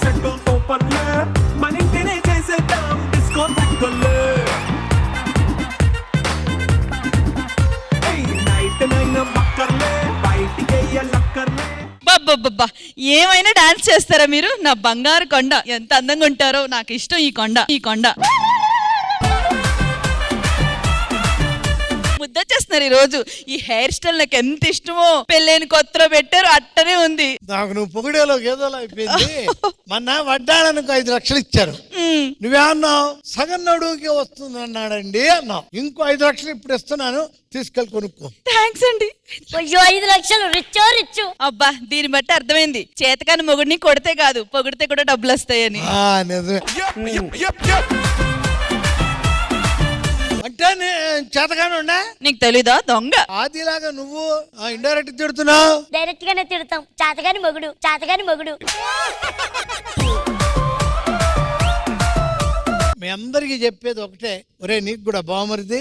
Schedule ఓపెన్లే మన ఇంటినే చేసేద్దాం disco థాక్లే night nine మక్కర్లే బయటికి లక్కర్లే. బాబ్బా ఏమైనా డాన్స్ చేస్తారా మీరు? నా బంగారు కొండ, ఎంత అందంగా ఉంటారో, నాకు ఇష్టం ఈ కొండ. ముద్దొచ్చేస్తున్నారు ఈ రోజు. ఈ హెయిర్ స్టైల్ నాకు ఎంత ఇష్టమో, పెళ్ళైన కొత్తలో పెట్టారు అట్టనే ఉంది. నాకు నువ్వు పొగిడేలో ఏదోలా అయిపోయింది. మొన్న వడ్డాళనుకు 5 లక్షలు ఇచ్చారు, నువ్వేమన్నావు? సగం నడువుకి వస్తుంది అన్నాడండి అన్నావు. ఇంకో 5 లక్షలు ఇప్పుడు ఇస్తున్నాను, తీసుకెళ్ళి కొనుక్కో. థ్యాంక్స్ అండి. అయ్యో 5 లక్షలు రిచ్చు. అబ్బా దీన్ని బట్టి అర్థమైంది, చేతకాని మొగుడిని కొడితే కాదు పొగిడితే కూడా డబ్బులు వస్తాయని. నిజమే. అంటే చేతగానే ఉండా? నీకు తెలీదా దొంగ? ఆదిలాగా నువ్వు ఇండైరెక్ట్ తిడుతున్నావు. డైరెక్ట్ గానే తిడతాం. చాతగాని మొగుడు. మీ అందరికి చెప్పేది ఒకటే, ఒరే నీకు కూడా బావమరిది,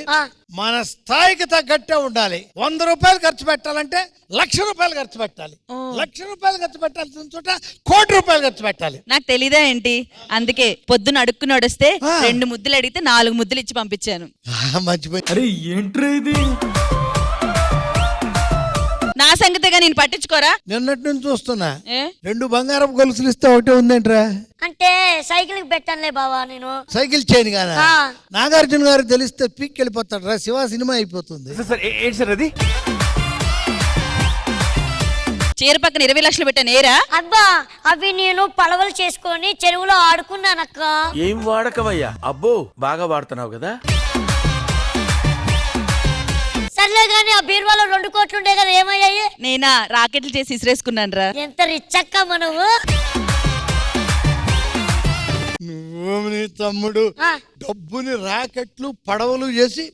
మన స్థాయికి తగ్గట్టే ఉండాలి. 100 రూపాయలు ఖర్చు పెట్టాలంటే 1,00,000 రూపాయలు ఖర్చు పెట్టాలి. 1,00,000 రూపాయలు ఖర్చు పెట్టాల్సిన చోట 1,00,00,000 రూపాయలు ఖర్చు పెట్టాలి. నాకు తెలీదా ఏంటి? అందుకే పొద్దున అడుక్కుని వస్తే 2 ముద్దులు అడిగితే 4 ముద్దులు ఇచ్చి పంపించాను. మర్చిపోయి. అరే ఏంట్రా ఇది? నా సంగతిగా నేను పట్టించుకోరా? నిన్నటి నుంచి చూస్తున్నా 2 బంగారపు గొలుసులు ఇస్తే ఒకటే ఉందేంట్రా? అంటే సైకిల్ కి పెట్టానులే బావా నేను. సైకిల్ చైన్ గానా? నాగార్జున గారు తెలిస్తే పీక్ వెళ్ళిపోతాడు రా, శివ సినిమా అయిపోతుంది. సార్ అది చీర పక్కన 20 లక్షలు పెట్టాను ఏరా? అబ్బా అవి నేను పలవలు చేసుకొని చెరువులో ఆడుకున్నానక్క. ఏం వాడకవయ్యా? అబ్బో బాగా వాడుతున్నావు కదా. సర్లే గానీ ఆ బీరువాలో 2 కోట్లు ఉండే కదా, ఏమయ్యాయి? నేనా రాకెట్లు చేసి ఇసిరేసుకున్నాను రా. ఎంత రిచ్ అక్క మనవు. నువ్వు నీ తమ్ముడు డబ్బుని రాకెట్లు పడవలు చేసి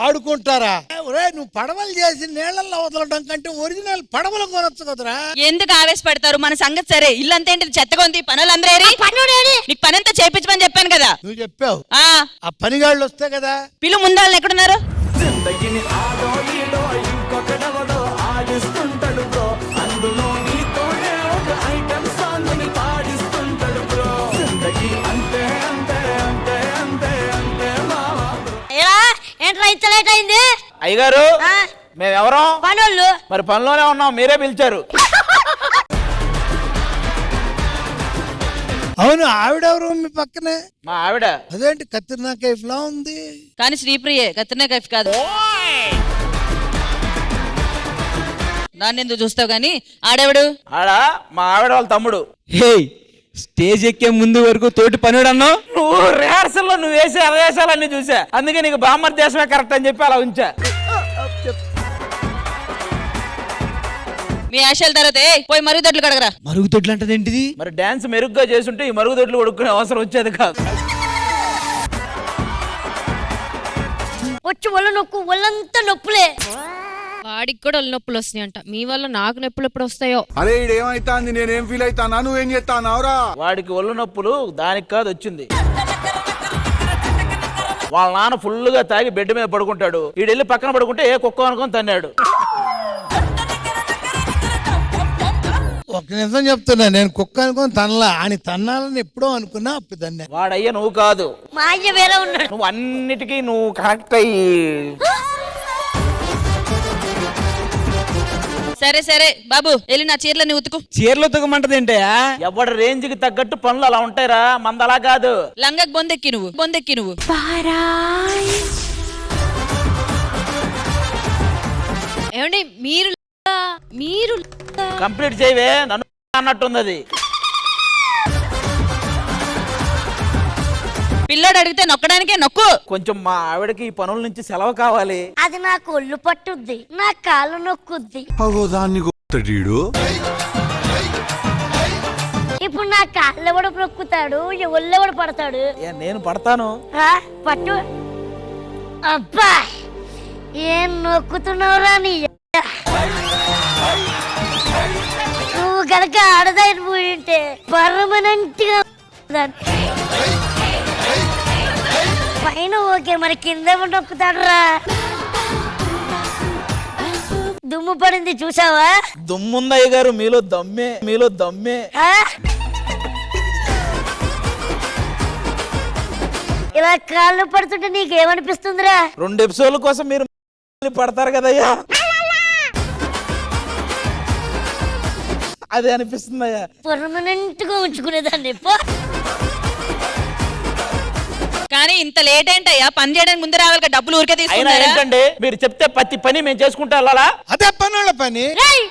ఆడుకుంటారా? ఒరే నువ్వు పడవలు చేసి నీళ్ళల్లో వదలడం కంటే ఒరిజినల్ పడవలు కొనొచ్చు కదరా. ఎందుకు ఆవేశపడతారు? మన సంగతి సరే. ఇల్లంతా ఏంటి చెత్తగా ఉంది, పనులందరూ నీకు పనంతా చేయించమని చెప్పాను కదా. నువ్వు చెప్పావు, ఆ పనిగాళ్ళు వస్తే కదా. పిలు ముందాలని ఎక్కడున్నారు? జిందగిని ఆడో ఈడో ఇంకొకడెవడో ఆడిస్తుంటాడు బ్రో, అందులో నీతోనే ఒక ఐటమ్ సాంగ్ ని పాడిస్తుంటాడు బ్రో. జిందగి అంతే అంతే అంతే అంతే అంతే మావా. ఏంట్రా ఇంత లేట్ అయింది? అయ్యగారు మేమెవరం? పనోళ్ళు. మరి పనిలోనే ఉన్నాం, మీరే పిలిచారు. అవును, ఆవిడెవరు మీ పక్కనే? మా ఆవిడ. అదేంటి కత్తిరినా కైఫ్ లా ఉంది? కానీ శ్రీప్రియే, కత్రినా కైఫ్ కాదు. దాన్ని ఎందుకు చూస్తావు గాని? ఆడెవడు? ఆడా మా ఆవిడ వాళ్ళ తమ్ముడు. హే స్టేజ్ ఎక్కే ముందు వరకు తోటి పనుడు అన్నావు. నువ్వు రిహార్సల్ లో నువ్వు వేసే అవేశాలన్నీ చూసా, అందుకే నీకు బామ్మర్ దేశమే కరెక్ట్ అని చెప్పి అలా ఉంచా. మీ ఆశల తర్వాత పోయి మరుగుదొడ్లు కడగరా. మరుగుదొడ్లు అంటే ఏంటిది? మరి డాన్స్ మెరుగ్గా చేస్తుంటే ఈ మరుగుదొడ్లు కొడుకునే అవసరం వచ్చేది కాదు. వచ్చి ఒళ్ళంతా నొప్పులే. వాడికి కూడా ఒళ్ళు నొప్పులు వస్తున్నాయంట. మీ వల్ల నాకు నొప్పులు ఎప్పుడు వస్తాయో. అరే ఇదేమైతాంది, నేనేం ఫీల్ అవుతానా, నువ్వేం చేస్తానావురా? వాడికి ఒళ్ళు నొప్పులు దానికి కాదు వచ్చింది. వాళ్ళ నాన్న ఫుల్ గా తాగి బెడ్ మీద పడుకుంటాడు, ఈడెళ్ళి పక్కన పడుకుంటే ఏ కుక్క అనుకొని తన్నాడు. ఒక నిజం చెప్తున్నా, నేను కుక్క అనుకుని తనలా అని తన్నాలని ఎప్పుడో అనుకున్నా, అప్పుడు తన్నా. వాడయ్యా నువ్వు కాదు, మా అయ్య వేరే ఉన్నాడు. నువ్వు అన్నిటికీ నువ్వు కనెక్ట్ అయ్యి. సరే సరే బాబు, వెళ్ళి నా చీరలని ఉతుకు. చీరలో ఉతకమంటది ఏంటయా? ఎవడ రేంజ్ కి తగ్గట్టు పనులు అలా ఉంటాయిరా, మంద అలా కాదు. లంగకు బొందెక్కి నువ్వు. ఏమండి మీరు కంప్లీట్ చేయవే, నన్ను అన్నట్టుంది అది. పిల్లోడు అడిగితే నొక్కడానికే నొక్కు. కొంచెం మా ఆవిడకి ఈ పనుల నుంచి సెలవు కావాలి. అది నాకు ఒళ్ళు పట్టుద్ది, నా కాళ్ళు నొక్కుద్ది. దాన్ని ఇప్పుడు నా కాళ్ళు ఎవడు నొక్కుతాడు, ఒళ్ళు ఎవడు పడతాడు? నేను పడతాను. పట్టు. అబ్బా ఏం నొక్కుతున్నావురా నీ. నువ్వు కనుక ఆడదాని పోయింటే పర్మనెంట్ గా పైన ఓకే, మరి కింద నొక్కుతాడు రా. దుమ్ము పడింది చూసావా? దుమ్ముందయ్య గారు, మీలో దమ్మే. ఇలా కాళ్ళు పడుతుంటే నీకేమనిపిస్తుందిరా? 2 ఎపిసోడ్ల కోసం మీరు పడతారు కదయ్యా, అదే అనిపిస్తుందయ్యా. పర్మనెంట్ గా ఉంచుకునేదాన్ని. కానీ ఇంత లేట్ ఏంటయ్యా? పని చేయడానికి ముందు రావాలి కదా, డబ్బులు ఊరికే అయినా తీసుకున్నారా? ఏంటండి మీరు చెప్తే ప్రతి పని మేము చేసుకుంటా వెళ్ళాలా? అదే పనుల పని. రేయ్,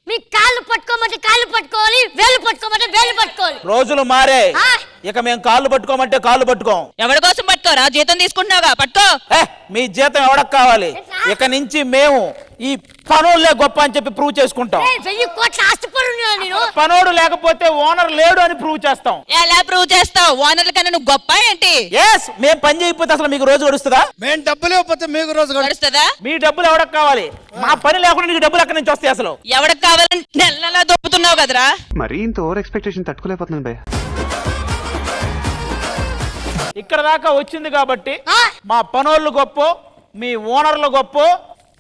మీ కాళ్ళు పట్టుకోమంటే కాళ్ళు పట్టుకోవాలి, వేలు పట్టుకోమంటే వేలు పట్టుకోవాలి. రోజులు మారే, ఆ? ఇక మేము కాళ్ళు పట్టుకోమంటే కాళ్ళు పట్టుకోం. ఎవరి కోసం పట్టుకోరా? జీతం తీసుకుంటున్నావుగా, పట్టుకో. మీ జీతం ఎవడకు కావాలి? ఇక నుంచి మేము ఈ పనోళ్ళే గొప్ప అని చెప్పి ప్రూవ్ చేసుకుంటాం. 1000 కోట్ల ఆస్తిపరున్నా నేను. పనోడు లేకపోతే ఓనర్ లేడు అని ప్రూవ్ చేస్తాం. ఎలా ప్రూవ్ చేస్తావు? ఓనర్ల కన్నా నువ్వు గొప్ప ఏంటి? ఎస్, మేము పని చేయకపోతే అసలు మీకు రోజు గడుస్తుందా? మేము డబ్బులు ఇవ్వకపోతే మీకు రోజు గడుస్తుంది. గడుస్తుందా? మీ డబ్బులు ఎవడకు కావాలి? మా పని లేకుండా నీకు డబ్బులు ఎక్కడి నుంచి వస్తాయి అసలు? ఎవరికి కావాలని నెల నెలా దొప్పుతున్నావు కదరా? మరీ ఇంత ఓవర్ ఎక్స్పెక్టేషన్ తట్టుకోలేకపోతున్నాను భయ్య. ఇక్కడ దాకా వచ్చింది కాబట్టి ఆ? మా పనోళ్ళు గొప్ప, మీ ఓనర్లు గొప్ప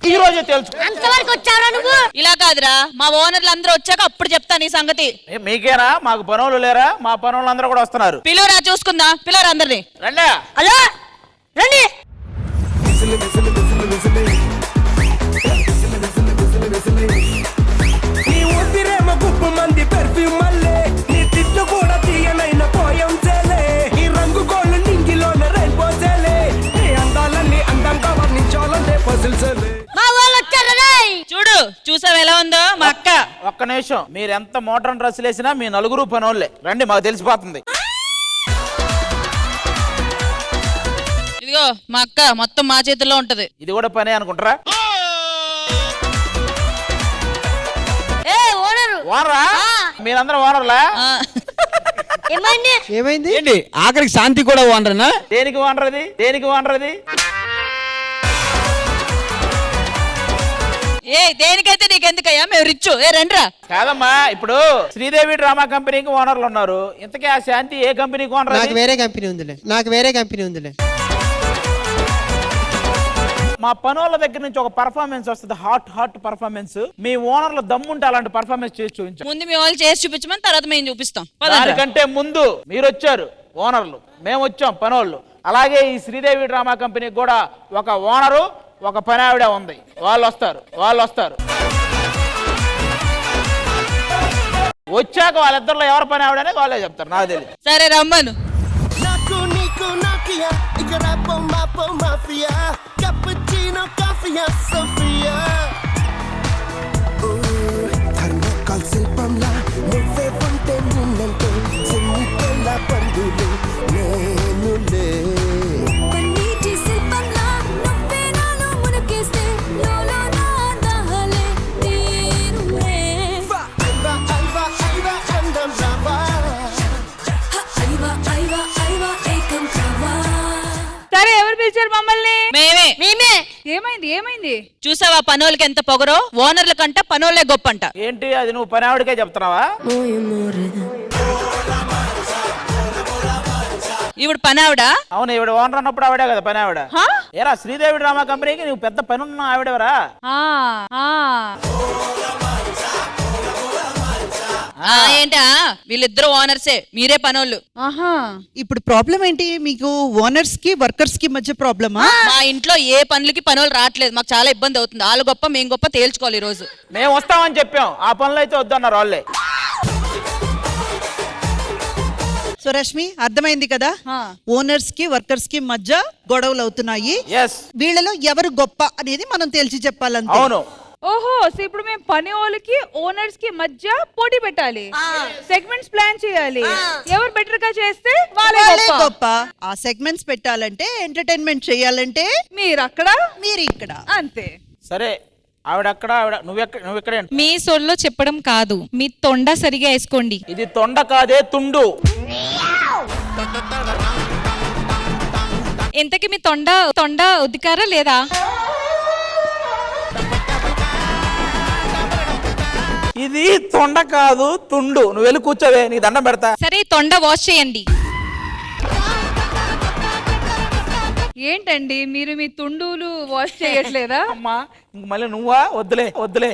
ఈ రోజే తెలుసు. అంతవరకు వచ్చావురా నువ్వు? ఇలా కాదురా, మా ఓనర్లు అందరూ వచ్చాక అప్పుడు చెప్తాను ఈ సంగతి. మీకేనా? మాకు పనోళ్ళు లేరా? మా పనోళ్ళు అందరూ కూడా వస్తున్నారు. పిలువరా, చూసుకుందా. పిలువరా అందరినీ. రండి. హలో, రండి. నీ ఊపిరేమో గుప్పు మంది పెర్ఫ్యూమ్ మల్లే, నీ తిట్టు కూడా తీయనైన పోయం చేలే, నీ రంగు గోళ్ళు నింగిలోన రైన్బో చేలే, నీ అందాలన్నీ అందంగా వర్ణించాలంటే పజిల్ చేలే. మా వాళ్ళు వచ్చారు రేయ్. చూడు, చూసావు ఎలా ఉందో మా అక్క. ఒక్క నిమిషం, మీరు ఎంత మోడర్న్ డ్రెస్సులు వేసినా మీ నలుగురు పనోళ్ళే. రండి, మాకు తెలిసిపోతుంది. ఇదిగో మా అక్క మొత్తం మా చేతుల్లో ఉంటది. ఇది కూడా పనే అనుకుంటారా? ఏ ఓనరు, ఓనరా? మీరందరూ ఓనర్లా? ఆ. ఏమైంది? ఏమైంది ఏంటి? ఆఖరికి శాంతి కూడా ఓనరేనా? దేనికి ఓనరది? దేనికి ఓనరది? ఏ దేనికైతే నీకెందుకయ్యా? మేము రిచ్. ఏ రండ్రా. కాదమ్మా, ఇప్పుడు శ్రీదేవి డ్రామా కంపెనీకి ఓనర్లు ఉన్నారు. ఇంతకీ ఆ శాంతి ఏ కంపెనీకి ఓనర్? నాకు వేరే కంపెనీ ఉందిలే. మా పనోళ్ళ దగ్గర నుంచి ఒక పర్ఫార్మెన్స్ వస్తుంది, హాట్ పర్ఫార్మెన్స్. మీ ఓనర్లు దమ్ముంటే అలాంటి పర్ఫార్మెన్స్ చేసి చూపించారు. ముందు మీ వాళ్ళు చేసి చూపించమని, తర్వాత మేము చూపిస్తాం. పదండ్రా. దానికంటే ముందు మీరు వచ్చారు ఓనర్లు, మేము వచ్చాం పనోళ్ళు. అలాగే ఈ శ్రీదేవి డ్రామా కంపెనీకి కూడా ఒక ఓనరు, ఒక పని ఆవిడ ఉంది. వాళ్ళు వస్తారు. వచ్చాక వాళ్ళిద్దరిలో ఎవరు పని ఆవిడ అనేది వాళ్ళే చెప్తారు, నాకు తెలియదు. సరే రమ్మను. నాకు నీకు నాకియా, ఇక్కడ పొమ్మ మాఫియా, cappuccino కాఫియా సోఫియా. థర్మోకాల్ శిల్పంలా నువ్వే ఉంటే నిన్నంటే సిన్నికెళ్ళ పండులు నేనులే. సరే, ఎవరు పిలిచారు మమ్మల్ని? మేమే. ఏమైంది? చూసావా పనోళ్ళకి ఎంత పొగరో? ఓనర్ల కంట పనోళ్ళే గొప్పంట. ఏంటి అది నువ్వు పని ఆవిడకే చెప్తున్నావా? ఇప్పుడు పని ఆవిడ. అవును, ఈవిడ ఓనర్ అన్నప్పుడు ఆవిడే కదా పని ఆవిడ. ఏరా శ్రీదేవి డ్రామా కంపెనీకి నువ్వు పెద్ద పని ఉన్న ఆవిడెవరా? ఏంటా? వీళ్ళిద్దరు ఓనర్సే, మీరే పనోళ్ళు. ఆహా, ఇప్పుడు ప్రాబ్లం ఏంటి మీకు? ఓనర్స్ కి వర్కర్స్ కి మధ్య ప్రాబ్లమా? మా ఇంట్లో ఏ పనులకి పనులు రావట్లేదు, మాకు చాలా ఇబ్బంది అవుతుంది. వాళ్ళు గొప్ప మేము గొప్ప తేల్చుకోవాలి ఈ రోజు. మేము వస్తామని చెప్పాం, ఆ పనులు అయితే వద్దన్నారు వాళ్ళే. సో రష్మి, అర్థమైంది కదా? ఓనర్స్ కి వర్కర్స్ కి మధ్య గొడవలు అవుతున్నాయి. వీళ్ళలో ఎవరు గొప్ప అనేది మనం తేల్చి చెప్పాలంటే. అవును. ఓహో, సో ఇప్పుడు మేము పని వాళ్ళకి ఓనర్స్ కి మధ్య పోటీ పెట్టాలి, సెగ్మెంట్స్ ప్లాన్ చేయాలి. ఎవరు బెటర్ గా చేస్తే వాళ్ళే గొప్ప. ఆ సెగ్మెంట్స్ పెట్టాలంటే, ఎంటర్టైన్మెంట్ చేయాలంటే మీరు అక్కడ, మీరు ఇక్కడ, అంతే. సరే, ఆవిడ అక్కడ, నువ్వు ఎక్కడ? మీ సొల్లో చెప్పడం కాదు, మీ తొండ సరిగా వేసుకోండి. ఇది తొండ కాదే, తుండు. ఇంతకీ మీ తొండ ఉదికారా లేదా? ఇది తొండ కాదు, తుండు. నువ్వు వెళ్ళి కూర్చోవే, నీకు దండం పెడతా. సరే, తొండ వాష్ చేయండి. ఏంటండి మీరు మీ తుండులు వాష్ చేయట్లేదా? అమ్మా ఇంక మళ్ళీ నువ్వా? వద్దులే